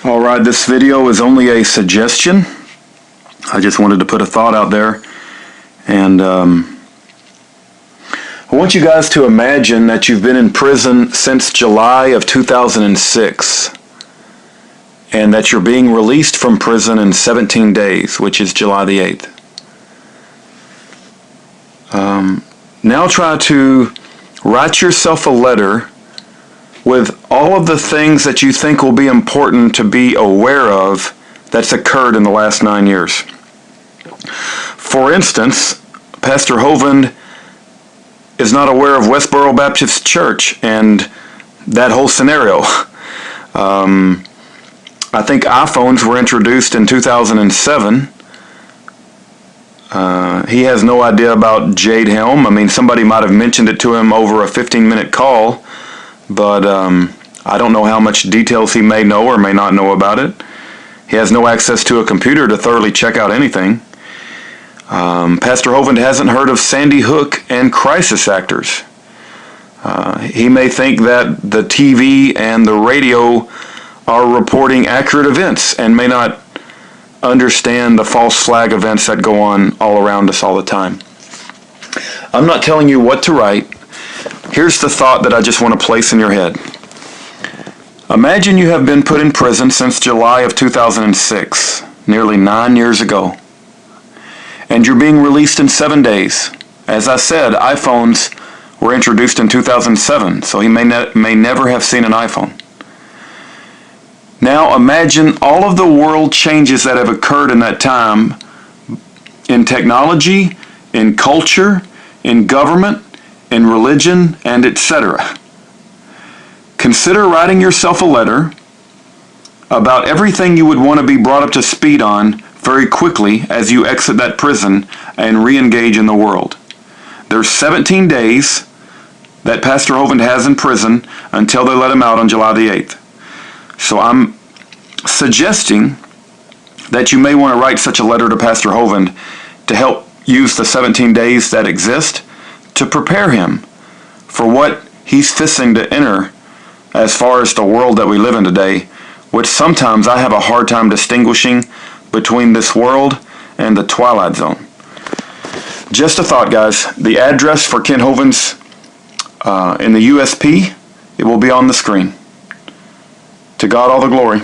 Alright, this video is only a suggestion. I just wanted to put a thought out there. And I want you guys to imagine that you've been in prison since July of 2006. And that you're being released from prison in 17 days, which is July the 8th. Now try to write yourself a letter with all of the things that you think will be important to be aware of that's occurred in the last 9 years. For instance, Pastor Hovind is not aware of Westboro Baptist Church and that whole scenario. I think iPhones were introduced in 2007. He has no idea about Jade Helm. I mean, somebody might have mentioned it to him over a 15-minute call, but I don't know how much details he may know or may not know about it. He has no access to a computer to thoroughly check out anything. Pastor Hovind hasn't heard of Sandy Hook and crisis actors. He may think that the TV and the radio are reporting accurate events and may not understand the false flag events that go on all around us all the time. I'm not telling you what to write. Here's the thought that I just want to place in your head. Imagine you have been put in prison since July of 2006, nearly 9 years ago, and you're being released in 7 days. As I said, iPhones were introduced in 2007, so he may never have seen an iPhone. Now imagine all of the world changes that have occurred in that time in technology, in culture, in government, in religion, and etc. Consider writing yourself a letter about everything you would want to be brought up to speed on very quickly as you exit that prison and re-engage in the world. There's 17 days that Pastor Hovind has in prison until they let him out on July the 8th. So I'm suggesting that you may want to write such a letter to Pastor Hovind to help use the 17 days that exist to prepare him for what he's fixing to enter as far as the world that we live in today, which sometimes I have a hard time distinguishing between this world and the Twilight Zone. Just a thought, guys. The address for Kent Hovind's in the USP, it will be on the screen. To God all the glory.